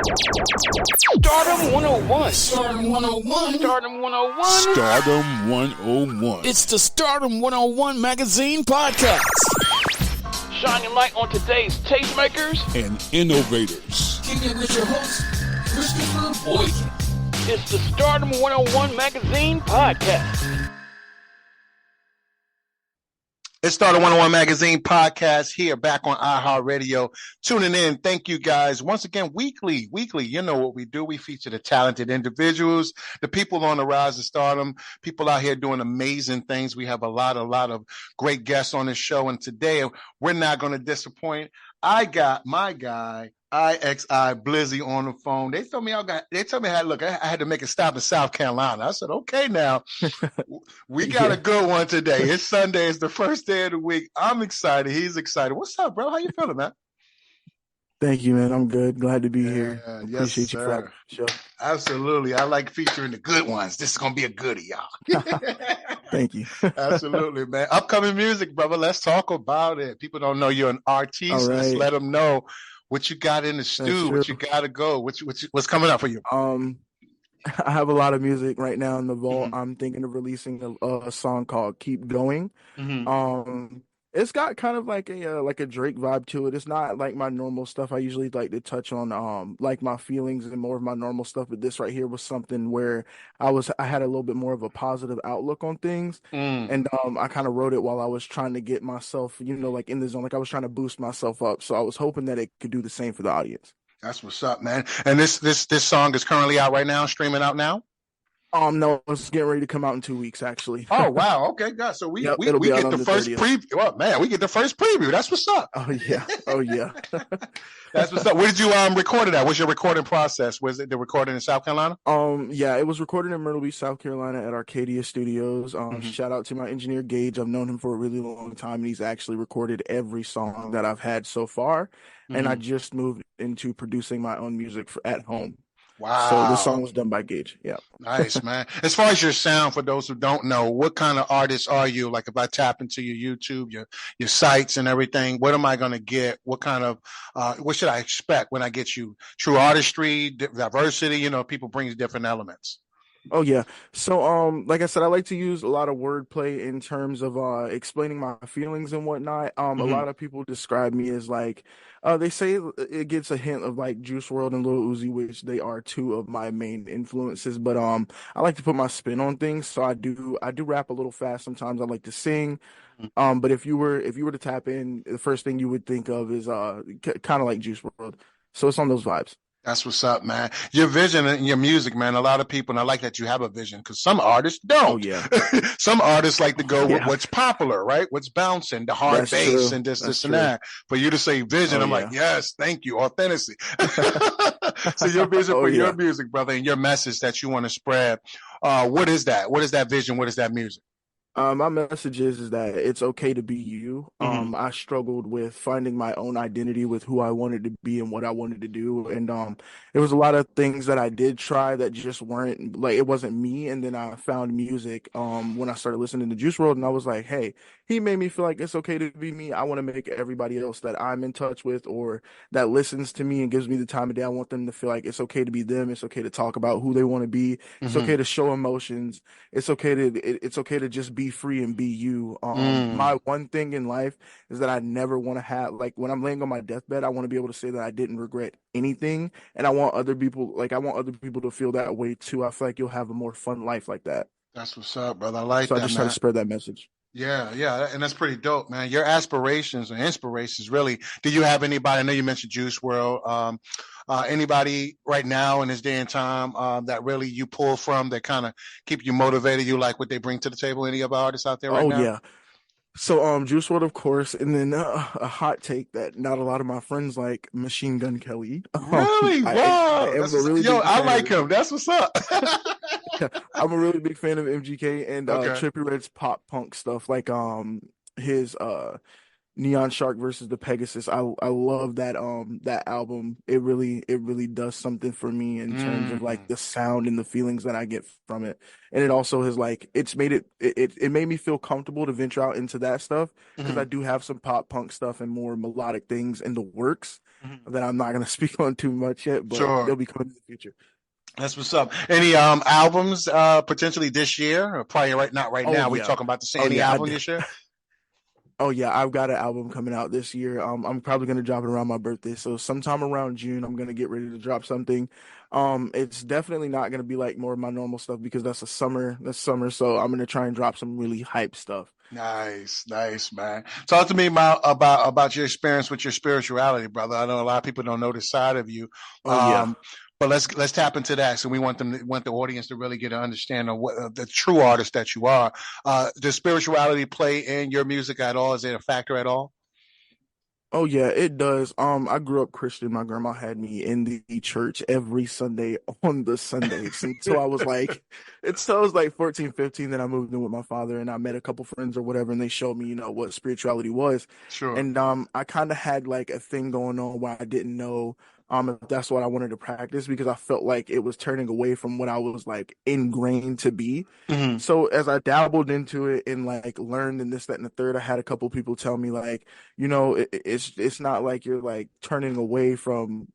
Stardom 101. Stardom 101. Stardom 101. Stardom 101. It's the Stardom 101 Magazine Podcast. Shining light on today's tastemakers and innovators. Kicking it with your host, Christopher Boykin. It's the Stardom 101 Magazine Podcast. It's Stardom 101 Magazine Podcast here back on iHeartRadio. Tuning in. Thank you guys. Once again, weekly, you know what we do. We feature the talented individuals, the people on the rise of stardom, people out here doing amazing things. We have a lot of great guests on this show. And today we're not going to disappoint. I got my guy, iXi BlizZi, on the phone. They told me I had to make a stop in South Carolina. I said, okay, now we got a good one today. It's Sunday. It's the first day of the week. I'm excited. He's excited. What's up, bro? How you feeling, man? Thank you, man. I'm good. Glad to be here. Yes, Appreciate you for having the show. Absolutely. I like featuring the good ones. This is going to be a goodie, y'all. Thank you. Absolutely, man. Upcoming music, brother. Let's talk about it. People don't know you're an artist. All right. Let's let them know what you got in the stew, what you got to go, what's coming up for you. I have a lot of music right now in the vault. Mm-hmm. I'm thinking of releasing a song called "Keep Going." Mm-hmm. It's got kind of like a Drake vibe to it. It's not like my normal stuff. I usually like to touch on like my feelings and more of my normal stuff. But this right here was something where I had a little bit more of a positive outlook on things. And I kind of wrote it while I was trying to get myself, like in the zone. Like I was trying to boost myself up. So I was hoping that it could do the same for the audience. That's what's up, man. And this song is currently out right now, streaming out now? No, it's getting ready to come out in 2 weeks, actually. Oh, wow. Okay, God. So we get the first 30th. preview. Oh, man, we get the first preview. That's what's up. Oh, yeah. That's what's up. Where did you record it at? What's your recording process? Was it the recording in South Carolina? Yeah, it was recorded in Myrtle Beach, South Carolina at Arcadia Studios. Shout out to my engineer, Gage. I've known him for a really long time, and he's actually recorded every song that I've had so far. And I just moved into producing my own music at home. Wow. So the song was done by Gage. Yeah. Nice, man. As far as your sound, for those who don't know, what kind of artist are you? Like if I tap into your YouTube, your sites and everything, what am I going to get? What kind of, what should I expect when I get you? True artistry, diversity, people bring different elements. Oh, yeah. So, like I said, I like to use a lot of wordplay in terms of explaining my feelings and whatnot. A lot of people describe me as like, they say it gets a hint of like Juice WRLD and Lil Uzi, which they are two of my main influences. But I like to put my spin on things, so I do rap a little fast sometimes. I like to sing. But if you were to tap in, the first thing you would think of is kind of like Juice WRLD. So it's on those vibes. That's what's up, man. Your vision and your music, man. A lot of people, and I like that you have a vision, because some artists don't. Oh, yeah. Some artists like to go with what's popular, right? What's bouncing, the hard bass, and this and that. For you to say vision, I'm like, yes, thank you, authenticity. So your vision for your music, brother, and your message that you want to spread, what is that? What is that vision? What is that music? My message is that it's okay to be you. I struggled with finding my own identity with who I wanted to be and what I wanted to do. And there was a lot of things that I did try that just weren't, like, it wasn't me. And then I found music when I started listening to Juice WRLD, and I was like, hey, he made me feel like it's okay to be me. I want to make everybody else that I'm in touch with or that listens to me and gives me the time of day, I want them to feel like it's okay to be them. It's okay to talk about who they want to be. It's okay to show emotions. It's okay to just be free and be you. My one thing in life is that I never want to have, like, when I'm laying on my deathbed, I want to be able to say that I didn't regret anything, and I want other people to feel that way too. I feel like you'll have a more fun life like that. That's what's up, brother. I like that. So I just try to spread that message. Yeah, and that's pretty dope, man. Your aspirations and inspirations, really. Do you have anybody? I know you mentioned Juice WRLD. Anybody right now in this day and time that really you pull from that kind of keep you motivated? You like what they bring to the table? Any other artists out there right now? Oh, yeah. So Juice WRLD, of course, and then a hot take that not a lot of my friends like, Machine Gun Kelly. Really? Wow. I like him. That's what's up. I'm a really big fan of MGK and Trippie Redd's pop punk stuff, like his Neon Shark versus the Pegasus. I love that album. It really does something for me in terms of like Mm, the sound and the feelings that I get from it. And it also has like it's made it made me feel comfortable to venture out into that stuff because I mhm, do have some pop punk stuff and more melodic things in the works mhm. that I'm not gonna speak on too much yet, but Sure. they'll be coming in the future. That's what's up. Any albums potentially this year? Or probably not right Oh now. We yeah. talking about Oh any yeah, album this year? Oh yeah, I've got an album coming out this year. I'm probably gonna drop it around my birthday, so sometime around June, I'm gonna get ready to drop something. It's definitely not gonna be like more of my normal stuff because that's summer. So I'm gonna try and drop some really hype stuff. Nice, nice, man. Talk to me about your experience with your spirituality, brother. I know a lot of people don't know this side of you, Oh yeah. but let's tap into that. So we want the audience to really get an understanding of what the true artist that you are. Does spirituality play in your music at all? Is it a factor at all? Oh yeah, it does. I grew up Christian. My grandma had me in the church every Sunday on the Sundays until I was like, until I was like 14, 15. Then I moved in with my father and I met a couple friends or whatever, and they showed me, what spirituality was. Sure. And I kind of had like a thing going on where I didn't know if that's what I wanted to practice because I felt like it was turning away from what I was like ingrained to be. Hmm. So as I dabbled into it and like learned and this, that, and the third, I had a couple people tell me like, it's not like you're like turning away from,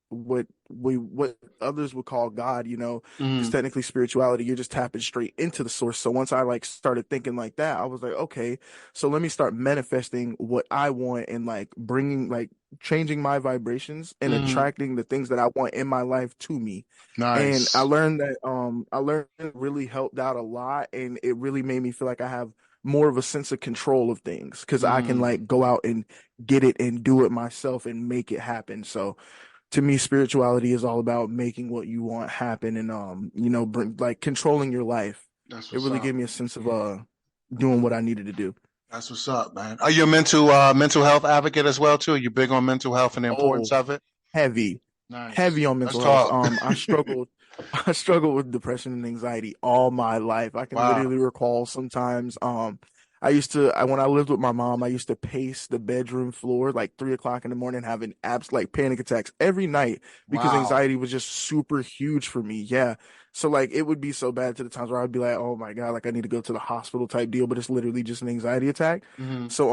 what others would call God, because Hmm. technically spirituality, you're just tapping straight into the source. So once I like started thinking like that, I was like, okay, so let me start manifesting what I want and like bringing like changing my vibrations and Hmm. attracting the things that I want in my life to me. And I Nice. learned that I learned it really helped out a lot and it really made me feel like I have more of a sense of control of things because I can Mm. like go out and get it and do it myself and make it happen. So to me, spirituality is all about making what you want happen and like controlling your life. That's It what's really up. gave me a sense of doing what I needed to do. That's what's up, man. Are you a mental health advocate as well too? Are you big on mental health and the importance Oh, of it? heavy, Nice. heavy on Let's mental health. talk. I struggled with depression and anxiety all my life. I can Wow. literally recall sometimes, when I lived with my mom, I used to pace the bedroom floor like 3 o'clock in the morning, having like panic attacks every night because Wow. anxiety was just super huge for me. Yeah. So like it would be so bad to the times where I'd be like, oh my God, like I need to go to the hospital type deal, but it's literally just an anxiety attack. Hmm. So,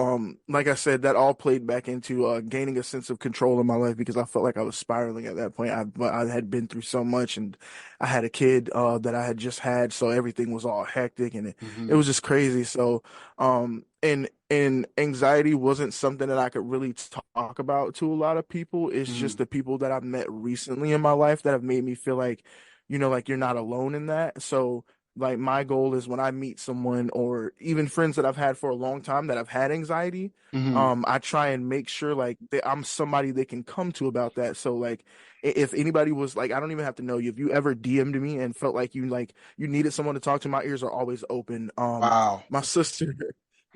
like I said, that all played back into gaining a sense of control in my life because I felt like I was spiraling at that point. I had been through so much, and I had a kid that I had just had, so everything was all hectic, and it Hmm. was just crazy. So, and anxiety wasn't something that I could really talk about to a lot of people. It's just Hmm. the people that I've met recently in my life that have made me feel like, like you're not alone in that. So like my goal is when I meet someone or even friends that I've had for a long time that have had anxiety, Hmm. I try and make sure like I'm somebody they can come to about that. So like if anybody was like, I don't even have to know you. If you ever DM'd me and felt like you needed someone to talk to, my ears are always open. Wow. My sister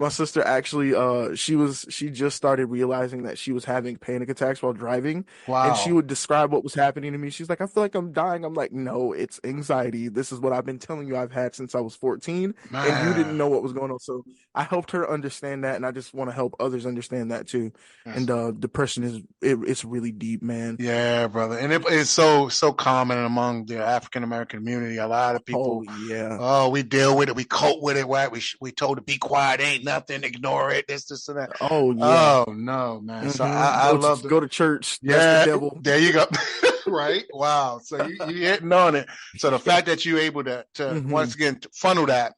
my sister actually she just started realizing that she was having panic attacks while driving and she Wow. would describe what was happening to me. She's like, I feel like I'm dying. I'm like, no, it's anxiety. This is what I've been telling you I've had since I was 14, and you didn't Man. know what was going on. So I helped her understand that, and I just want to help others understand that too. That's And depression it's really deep, man. Yeah, brother, and it's so common among the African American community. A lot of Oh people, yeah. oh, we deal with it, we cope with it. Right? We told to be quiet, ain't nothing, ignore it. This, and that. Oh yeah. Oh no, man. So Hmm. I love the Go to church. That's the yeah. devil. There you go. Right? Wow. So you hitting on it. So the fact that you're able to Hmm. once again funnel that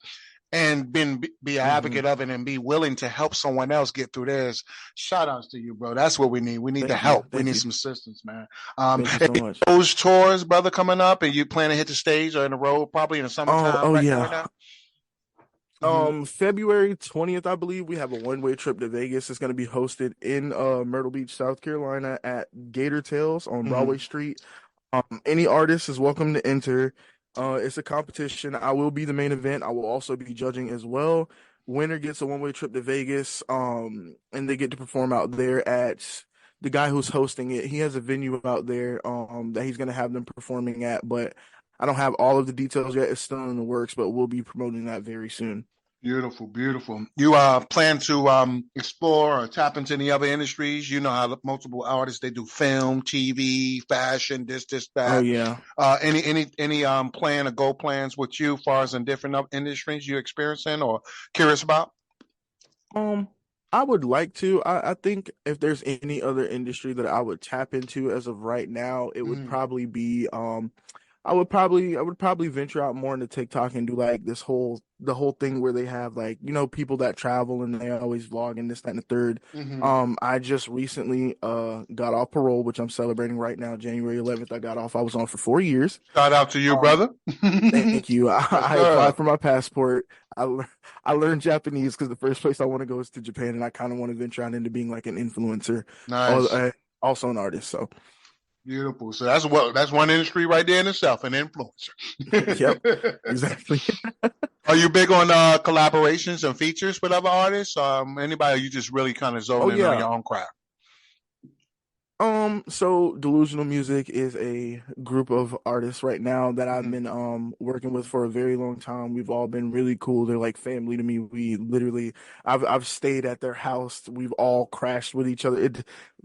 and be an Hmm. advocate of it and be willing to help someone else get through theirs. Shout outs to you, bro. That's what we need. We need the Thank you. help. We Thank need you. some assistance, man. Thank you so much. Those tours, brother, coming up, and you plan to hit the stage or in the road probably in the summertime Oh right yeah. now? Hmm. February 20th, I believe we have a one-way trip to Vegas. It's going to be hosted in Myrtle Beach, South Carolina at Gator Tales on Broadway Hmm. Street. Any artist is welcome to enter. It's a competition. I will be the main event. I will also be judging as well. Winner gets a one-way trip to Vegas. And they get to perform out there at the guy who's hosting it. He has a venue out there that he's going to have them performing at, but I don't have all of the details yet. It's still in the works, but we'll be promoting that very soon. Beautiful, beautiful. You plan to explore or tap into any other industries? You know how multiple artists, they do film, TV, fashion, this, Oh that. yeah. Any plan or goal plans with you, as far as in different industries you experiencing or curious about? Um, I would like to. I think if there's any other industry that I would tap into as of right now, it would Mm-hmm. probably be I would probably venture out more into TikTok and do like the whole thing where they have like, people that travel and they always vlog and this, that, and the third. Mm-hmm. I just recently got off parole, which I'm celebrating right now. January 11th, I got off. I was on for 4 years. Shout out to you, Um, brother. Thank you. Yes, I sir. applied for my passport. I learned Japanese because the first place I want to go is to Japan, and I kind of want to venture out into being like an influencer, Nice. also an artist. So, Beautiful. So that's one industry right there in itself, an influencer. yep, exactly. Are you big on collaborations and features with other artists? Anybody? Or you just really kind of Oh zone in on yeah. your own craft? So Delusional Music is a group of artists right now that I've Mm-hmm. been working with for a very long time. We've all been really cool. They're like family to me. We literally I've stayed at their house. We've all crashed with each other.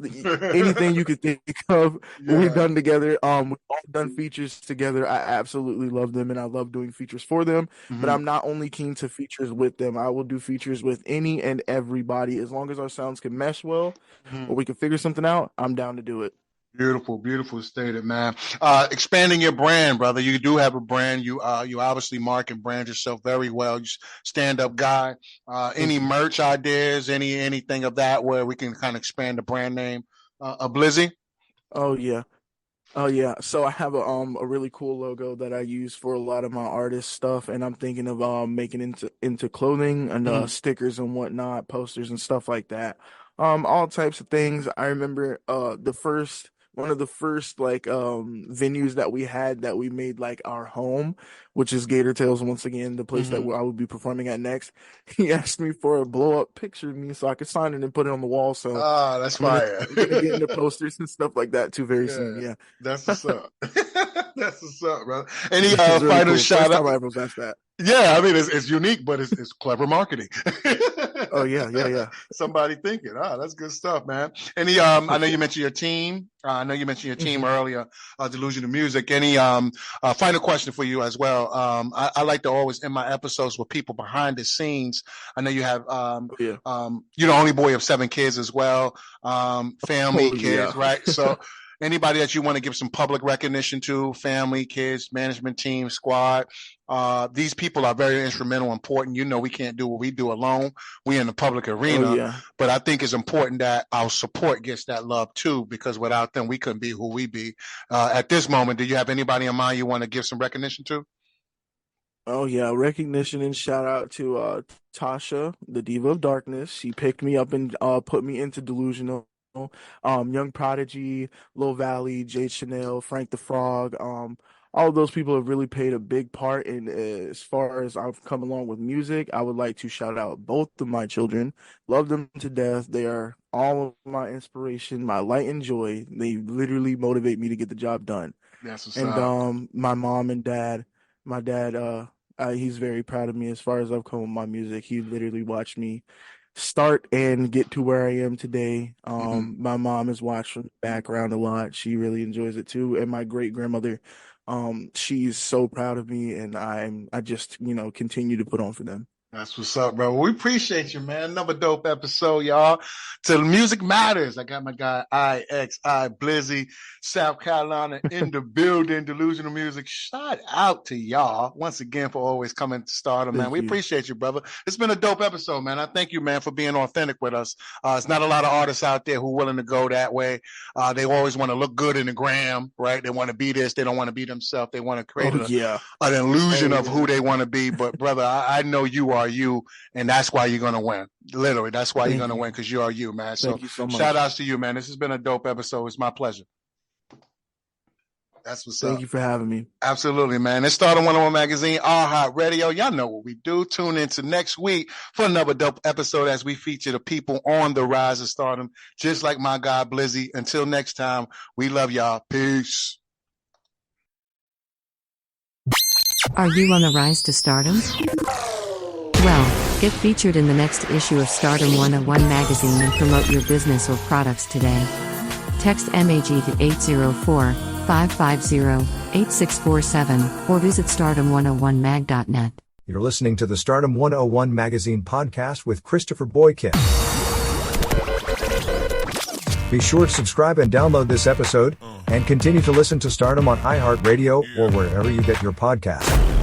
Anything you could think of, we've Yeah. done together. We've all done features together. I absolutely love them and I love doing features for them. But Mm-hmm. I'm not only keen to features with them. I will do features with any and everybody as long as our sounds can mesh well Mm-hmm. or we can figure something out. I'm down to do it. Beautiful, beautiful stated, man. Expanding your brand, brother. You do have a brand. You obviously market and brand yourself very well. You stand up guy. Any Thank you. merch ideas? Anything of that where we can kind of expand the brand name of Blizzy? Oh yeah. Oh yeah. So I have a really cool logo that I use for a lot of my artist stuff, and I'm thinking of making into clothing and Mm-hmm. stickers and whatnot, posters and stuff like that. All types of things. I remember the first one of the first like venues that we had that we made like our home, which is Gator Tales once again, the place that Mm-hmm. I would be performing at next. He asked me for a blow up picture of me so I could sign it and put it on the wall. So Ah, that's I'm gonna fire. I'm gonna get into posters and stuff like that too very Yeah, soon. Yeah. that's what's up. That's what's up, brother. Any It's really final cool. shout First out? time I ever was asked that. Yeah, I mean it's unique, but it's clever marketing. Oh yeah, yeah, yeah. Somebody thinking, that's good stuff, man. Any I know you Yeah. mentioned your team. I know you mentioned your team Hmm. earlier, Delusional Music. Any final question for you as well? I like to always end my episodes with people behind the scenes. I know you have Oh yeah. you're the only boy of 7 kids as well. Family, Oh yeah. kids, right? So anybody that you want to give some public recognition to, family, kids, management team, squad. These people are very instrumental, important. You know, we can't do what we do alone. We in the public Oh arena, yeah. but I think it's important that our support gets that love too, because without them, we couldn't be who we be. At this moment, do you have anybody in mind you want to give some recognition to? Oh yeah. Recognition and shout out to Tasha, the Diva of Darkness. She picked me up and put me into Delusional. Young Prodigy, Lil Valley, Jade Chanel, Frank the Frog. All of those people have really played a big part in as far as I've come along with music. I would like to shout out both of my children. Love them to death. They are all of my inspiration, my light and joy. They literally motivate me to get the job done. That's what's And up. my mom and dad, my dad, he's very proud of me as far as I've come with my music. He literally watched me start and get to where I am today. Mm-hmm. My mom has watched from the background a lot. She really enjoys it too. And my great grandmother, she's so proud of me, and I just continue to put on for them. That's what's up, bro. We appreciate you, man. Another dope episode, y'all. To Music Matters. I got my guy iXi BlizZi, South Carolina in the building. Delusional Music. Shout out to y'all once again for always coming to Stardom, man. Thank We you. appreciate you, brother. It's been a dope episode, man. I thank you, man, for being authentic with us. It's not a lot of artists out there who are willing to go that way. They always want to look good in the gram, right? They want to be this. They don't want to be themselves. They want to create Oh yeah. an illusion Oh of who yeah. they want to be. But brother, I know you are you, and that's why you're gonna win. Literally, that's why you're Thank gonna you. win, because you are you, man. So Thank you so shout much. outs to you, man. This has been a dope episode. It's my pleasure. That's what's Thank up. you for having me. Absolutely, man. It's Stardom101 Magazine, All Hot Radio. Y'all know what we do. Tune into next week for another dope episode as we feature the people on the rise of stardom, just like my guy BlizZi. Until next time, we love y'all. Peace. Are you on the rise to stardom? Well, Get featured in the next issue of Stardom 101 Magazine and promote your business or products today. Text MAG to 804-550-8647 or visit stardom101mag.net. You're listening to the Stardom 101 Magazine Podcast with Christopher Boykin. Be sure to subscribe and download this episode, and continue to listen to Stardom on iHeartRadio or wherever you get your podcasts.